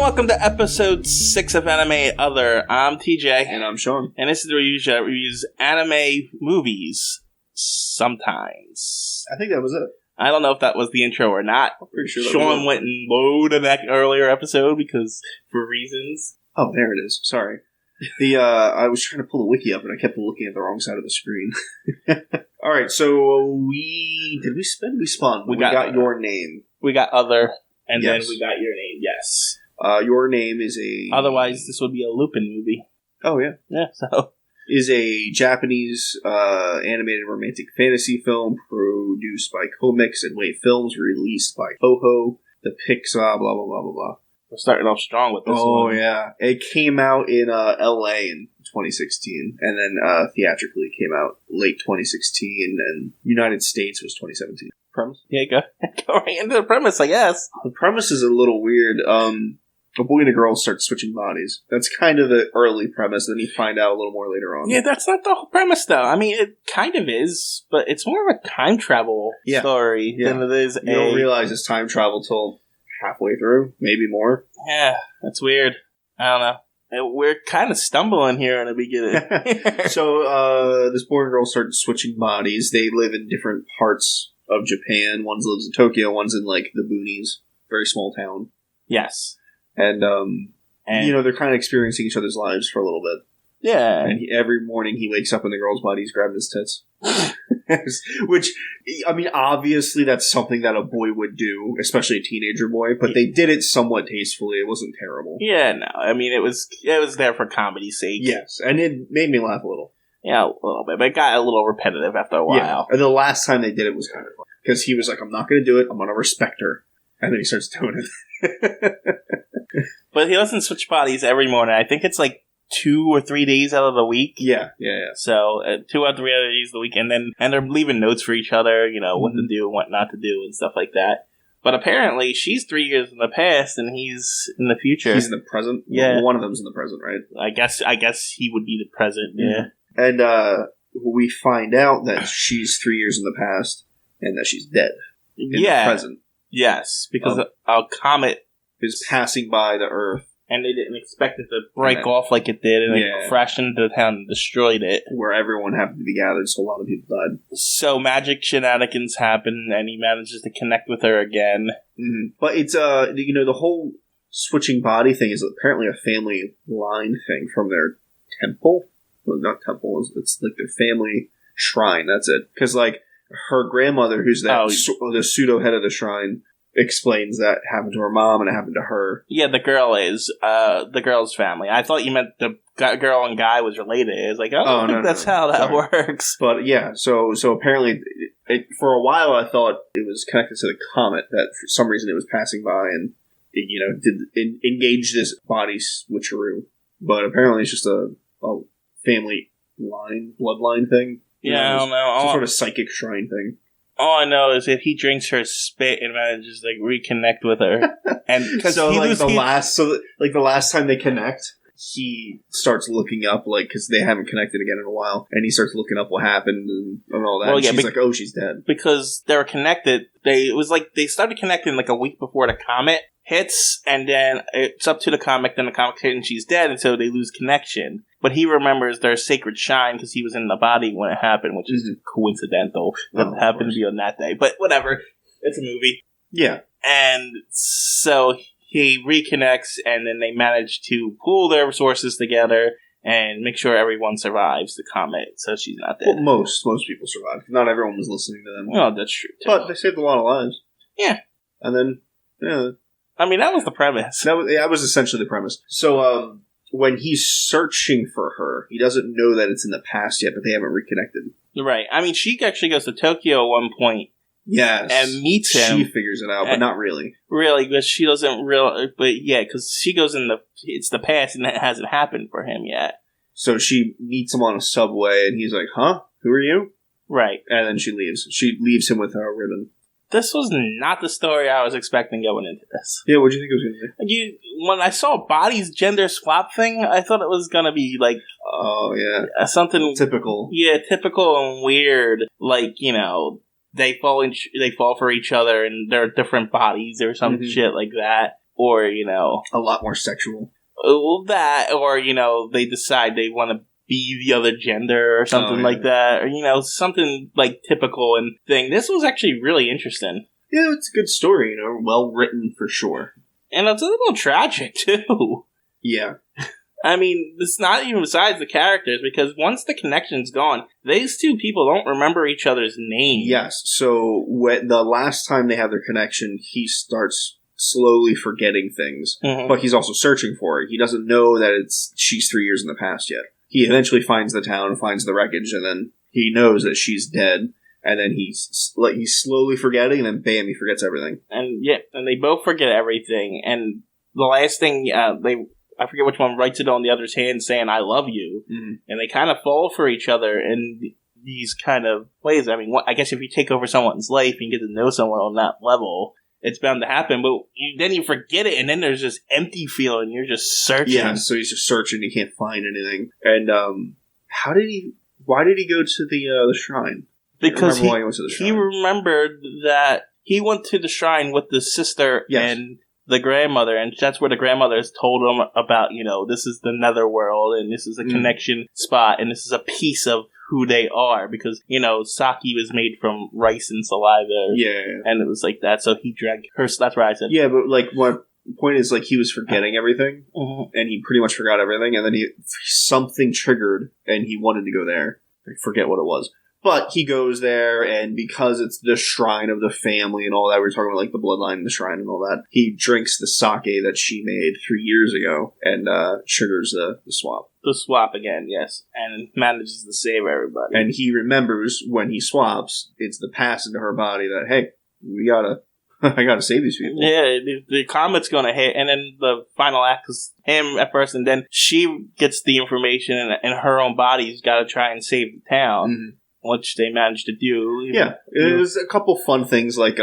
welcome to episode 6 of Anime Other. I'm TJ. And I'm Shawn. And this is the review that reviews anime movies sometimes. I think that was it. I don't know if that was the intro or not. I'm pretty sure Shawn went and loaded that earlier episode because for reasons. Oh, there it is. Sorry. I was trying to pull the wiki up and I kept looking at the wrong side of the screen. Alright, so we spun. We got your name. We got Other, and Yes. then we got your name, yes. Your name is a... Otherwise, this would be a Lupin movie. Oh, yeah. Yeah, so... Is a Japanese animated romantic fantasy film produced by Comics and Wave Films, released by Toho, the Pixar, blah, blah, blah, blah, blah. We're starting off strong with this one. Oh, yeah. It came out in LA in 2016, and then theatrically came out late 2016, and United States was 2017. Premise? Yeah, go right into the premise, I guess. The premise is a little weird. A boy and a girl start switching bodies. That's kind of the early premise, then you find out a little more later on. Yeah, that's not the whole premise, though. I mean, it kind of is, but it's more of a time travel story than it is You don't realize it's time travel till halfway through, maybe more. Yeah, that's weird. I don't know. We're kind of stumbling here in the beginning. So, this boy and girl start switching bodies. They live in different parts of Japan. One lives in Tokyo, one's in, like, the boonies. Very small town. Yes. And you know, they're kind of experiencing each other's lives for a little bit. Yeah. And every morning he wakes up in the girl's body, he's grabbing his tits. Which, I mean, obviously that's something that a boy would do, especially a teenager boy, but they did it somewhat tastefully. It wasn't terrible. Yeah, no. I mean, it was there for comedy's sake. Yes, and it made me laugh a little. Yeah, a little bit, but it got a little repetitive after a while. Yeah, and the last time they did it was kind of fun. Because he was like, I'm not going to do it, I'm going to respect her. And then he starts doing it. But he doesn't switch bodies every morning. I think it's like 2 or 3 days out of the week. Yeah. So 2 out of 3 other days of the week, and they're leaving notes for each other, you know, what to do and what not to do and stuff like that. But apparently, she's 3 years in the past, and he's in the future. He's in the present. Yeah, one of them's in the present, right? I guess he would be the present. Yeah, and we find out that she's 3 years in the past, and that she's dead. In the present. Yes, because a comet is passing by the Earth. And they didn't expect it to break off like it did, and it crashed into the town and destroyed it. Where everyone happened to be gathered, so a lot of people died. So magic shenanigans happen, and he manages to connect with her again. Mm-hmm. But it's, you know, the whole switching body thing is apparently a family line thing from their temple. Well, not temple, it's like their family shrine, that's it. Because, like, her grandmother, who's the pseudo-head of the shrine, explains that happened to her mom and it happened to her. Yeah, the girl's family. I thought you meant the girl and guy was related. It's like, I don't think that's how that works. But yeah, so apparently, for a while I thought it was connected to the comet, that for some reason it was passing by and it, you know, did engage this body switcheroo. But apparently it's just a family bloodline thing. Yeah, I don't know. Some sort of psychic shrine thing. All I know is that he drinks her spit and manages to reconnect with her. And the last time they connect, he starts looking up, like, because they haven't connected again in a while, and he starts looking up what happened and all that. Well, she's like, oh, she's dead. Because they were connected. It was like they started connecting like a week before the comet hits, and then it's up to the comic, then the comic hit and she's dead, and so they lose connection. But he remembers their sacred shrine because he was in the body when it happened, which is coincidental. It happened to be on that day. But whatever. It's a movie. Yeah. And so he reconnects, and then they manage to pool their resources together and make sure everyone survives the comet, so she's not dead. Well, most people survived. Not everyone was listening to them. Oh, that's true, too. But they saved a lot of lives. Yeah. And then, yeah. I mean, that was the premise. That was essentially the premise. So, when he's searching for her, he doesn't know that it's in the past yet, but they haven't reconnected. Right. I mean, she actually goes to Tokyo at one point. Yes. And meets him. She figures it out, but not really. Really, because she doesn't really... But yeah, because she goes in it's the past, and that hasn't happened for him yet. So she meets him on a subway, and he's like, huh? Who are you? Right. And then she leaves. She leaves him with a ribbon. This was not the story I was expecting going into this. Yeah, what did you think it was going to be? When I saw Body's gender swap thing, I thought it was going to be like... Oh, yeah. Something... Typical. Yeah, typical and weird. Like, you know, they fall for each other and they're different bodies or some shit like that. or, you know... A lot more sexual. Well, that, or, you know, they decide they want to be the other gender or something like that, or, you know, something, like, typical and thing. This was actually really interesting. Yeah, it's a good story, you know, well written for sure. And it's a little tragic, too. Yeah. I mean, it's not even besides the characters, because once the connection's gone, these two people don't remember each other's names. Yes, so when the last time they have their connection, he starts slowly forgetting things, but he's also searching for it. He doesn't know that she's 3 years in the past yet. He eventually finds the town, finds the wreckage, and then he knows that she's dead, and then he's slowly forgetting, and then bam, he forgets everything. And and they both forget everything, and the last thing, I forget which one writes it on the other's hand saying, I love you. Mm-hmm. And they kind of fall for each other in these kind of ways. I mean, I guess if you take over someone's life and get to know someone on that level, it's bound to happen. But then you forget it, and then there's this empty feeling. You're just searching. Yeah, so he's just searching. He can't find anything. And why did he go to the shrine? Because why he went to the shrine. He remembered that he went to the shrine with the sister and the grandmother, and that's where the grandmother has told him about, you know, this is the netherworld, and this is a connection spot, and this is a piece of who they are, because, you know, sake was made from rice and saliva. Yeah. And it was like that, so he drank her, that's why I said. Yeah, but, like, my point is, like, he was forgetting everything, and he pretty much forgot everything, and then something triggered, and he wanted to go there. I forget what it was. But he goes there, and because it's the shrine of the family and all that, we were talking about, like, the bloodline and the shrine and all that, he drinks the sake that she made 3 years ago and triggers the swap. The swap again, yes. And manages to save everybody. And he remembers when he swaps, it's the pass into her body that, hey, I gotta save these people. Yeah, the comet's gonna hit, and then the final act is him at first, and then she gets the information, and her own body's gotta try and save the town. Mm-hmm. Which they managed to do. Yeah, there's a couple fun things, like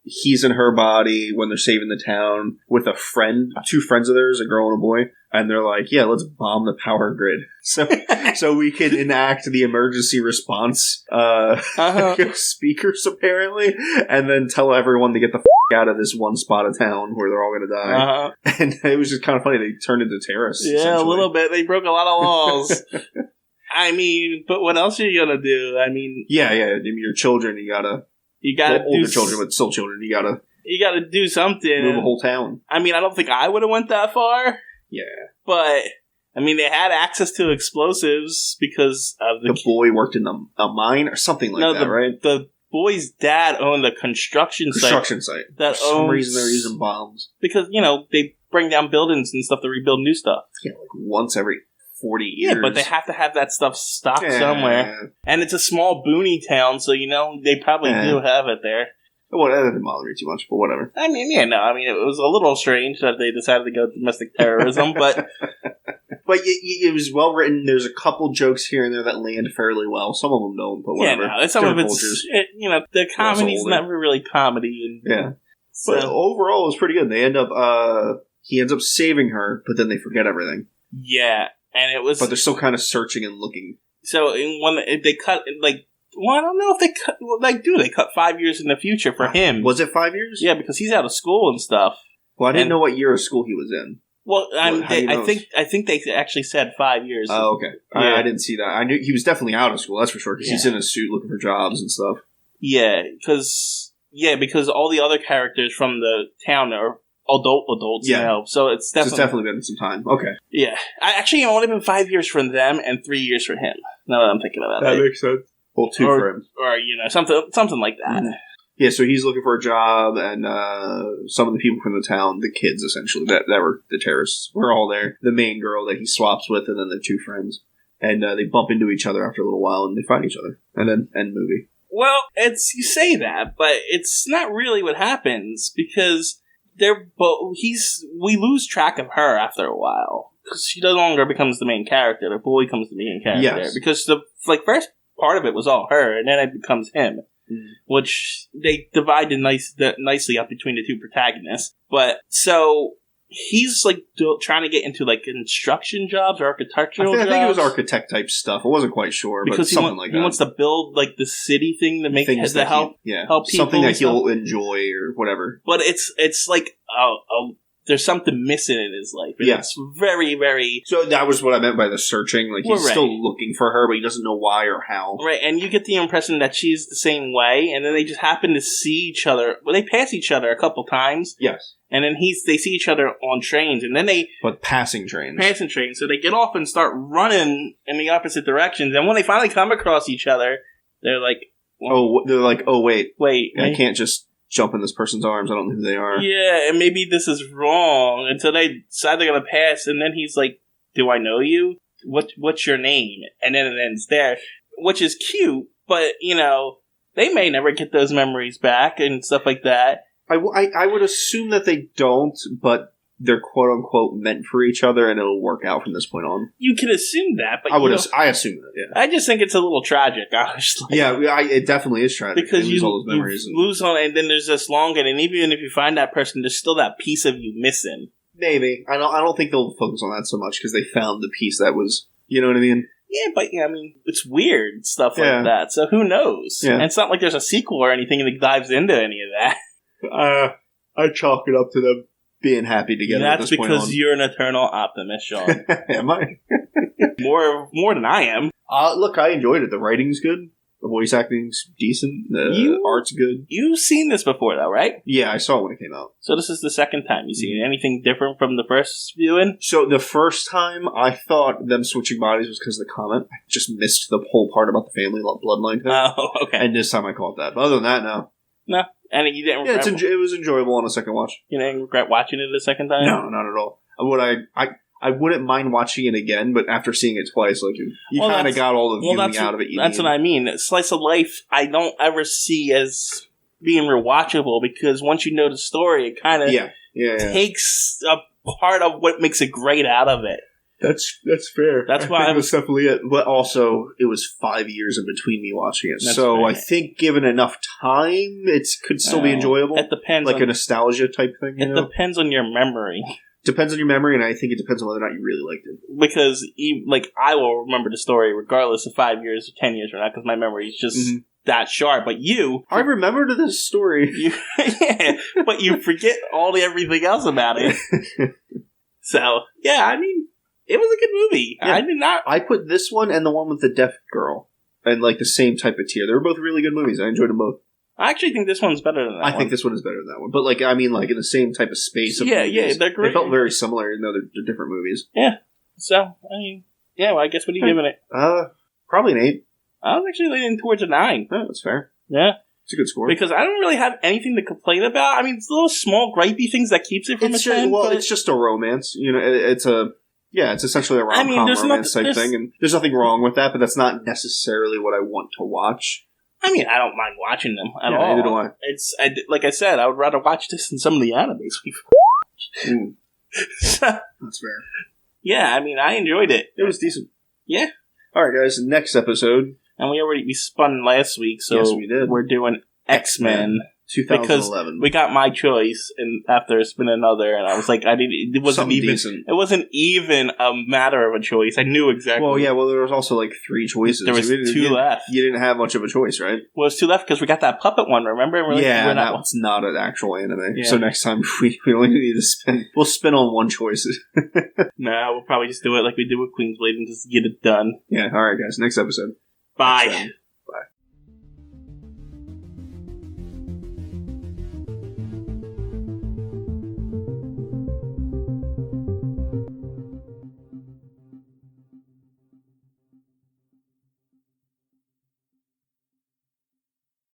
he's in her body when they're saving the town with a friend, 2 friends of theirs, a girl and a boy, and they're like, yeah, let's bomb the power grid. So we can enact the emergency response speakers, apparently, and then tell everyone to get the out of this one spot of town where they're all going to die. And it was just kind of funny. They turned into terrorists. Yeah, a little bit. They broke a lot of laws. I mean, but what else are you gonna do? I mean, yeah. I mean, your children, you gotta older children, but still children. You gotta do something. Move a whole town. I mean, I don't think I would have went that far. Yeah, but I mean, they had access to explosives because of the boy worked in a mine or something like that, right? The boy's dad owned a construction site. For some reason, they're using bombs because, you know, they bring down buildings and stuff to rebuild new stuff. Yeah, like once every 40 years. Yeah, but they have to have that stuff stocked somewhere. And it's a small boony town, so, you know, they probably do have it there. Well, that didn't bother me too much, but whatever. I mean, it was a little strange that they decided to go domestic terrorism, but... But it was well written. There's a couple jokes here and there that land fairly well. Some of them don't, but whatever. Yeah, some of it's... the comedy's never really comedy. So. But overall, it was pretty good. They end up... he ends up saving her, but then they forget everything. Yeah. And it was, but they're still kind of searching and looking. So when they cut, like, well, I don't know if they cut, they cut 5 years in the future for him. Was it 5 years? Yeah, because he's out of school and stuff. Well, I didn't know what year of school he was in. Well, I think they actually said 5 years. Oh, okay. Yeah. I didn't see that. I knew he was definitely out of school. That's for sure. Because he's in a suit looking for jobs and stuff. Yeah, because all the other characters from the town are adults now, so it's definitely been some time. Okay. Yeah. It only been 5 years for them and 3 years for him. Now that I'm thinking about it. That makes sense. Well, 2 for him. Or, something like that. Mm-hmm. Yeah, so he's looking for a job, and some of the people from the town, the kids essentially, that were the terrorists, were all there. The main girl that he swaps with, and then the 2 friends. And they bump into each other after a little while, and they find each other. And then end movie. Well, you say that, but it's not really what happens, because... we lose track of her after a while because she no longer becomes the main character. The boy becomes the main character because the first part of it was all her, and then it becomes him, which they divided nicely up between the 2 protagonists. But so he's trying to get into construction jobs or architectural jobs. I think it was architect type stuff. I wasn't quite sure, because but something like that. He wants to build the city thing to make things that help people. Something that he'll enjoy or whatever. But it's like a there's something missing in his life. And Yeah. it's very, very... So that was what I meant by the searching. Like, he's Right. still looking for her, but he doesn't know why or how. Right, and you get the impression that she's the same way, and then they just happen to see each other. Well, they pass each other a couple times, Yes. and then they see each other on trains, and then they... But passing trains. Passing trains, so they get off and start running in the opposite directions, and when they finally come across each other, they're like... They're like, oh, wait. Wait. I can't just jump in this person's arms. I don't know who they are. Yeah, and maybe this is wrong, until they decide they're gonna pass, and then he's like, do I know you? What's your name? And then it ends there, which is cute, but, they may never get those memories back and stuff like that. I would assume that they don't, but they're quote-unquote meant for each other, and it'll work out from this point on. You can assume that, but I assume that, yeah. I just think it's a little tragic, honestly. Yeah, it definitely is tragic. Because you lose all those memories. lose on, and then there's this longing, and even if you find that person, there's still that piece of you missing. Maybe. I don't think they'll focus on that so much, because they found the piece that was, you know what I mean? Yeah, but it's weird stuff like that, so who knows? Yeah. And it's not like there's a sequel or anything that dives into any of that. I chalk it up to them being happy together at this point on. That's because you're an eternal optimist, Shawn. Am I? more than I am. Look, I enjoyed it. The writing's good. The voice acting's decent. The art's good. You've seen this before, though, right? Yeah, I saw it when it came out. So this is the second time you've seen it. Anything different from the first viewing? So the first time, I thought them switching bodies was because of the comment. I just missed the whole part about the family bloodline thing. Oh, okay. And this time I caught that. But other than that, no. No. And you didn't regret it was enjoyable on a second watch. You didn't regret watching it a second time? No, not at all. I wouldn't mind watching it again, but after seeing it twice, like you kind of got all the viewing out of it. That's what I mean. Slice of life, I don't ever see as being rewatchable because once you know the story, it kind of takes a part of what makes it great out of it. That's fair. That's why that's definitely it. But also, it was 5 years in between me watching it, so I think given enough time, it could still be enjoyable. It depends, like a nostalgia type thing. It depends on your memory. Depends on your memory, and I think it depends on whether or not you really liked it. Because I will remember the story regardless of 5 years or 10 years or not, because my memory is just that sharp. But I remember this story. Yeah, but you forget everything else about it. So yeah, it was a good movie. Yeah. I did not. I put this one and the one with the deaf girl and like the same type of tier. They were both really good movies. I enjoyed them both. I actually think this one's better than that one. I think this one is better than that one. But in the same type of space of movies. Yeah, they're great. They felt very similar, even though they're different movies. Yeah. So, I guess what are you giving it? Probably an 8. I was actually leaning towards a 9. Oh, that's fair. Yeah. It's a good score. Because I don't really have anything to complain about. It's little small gripey things that keeps it from a 10. Well, it's just a romance. It's essentially a rom-com romance type thing, and there's nothing wrong with that, but that's not necessarily what I want to watch. I don't mind watching them at all. Neither do I. Like I said, I would rather watch this than some of the animes we've watched. That's fair. Yeah, I enjoyed it. It was decent. Yeah. All right, guys. Next episode, and we spun last week, so yes, we did. We're doing X-Men. 2011. Because we got my choice, and after spinning another, and I was like, it wasn't even a matter of a choice. I knew exactly. Well, yeah. Well, there was also 3 choices. There was 2 left. You didn't have much of a choice, right? Well, it was 2 left because we got that puppet one. Remember? That's not an actual anime. Yeah. So next time we only need to spin. We'll spin on one choice. Nah, we'll probably just do it like we did with Queensblade and just get it done. Yeah. All right, guys. Next episode. Bye.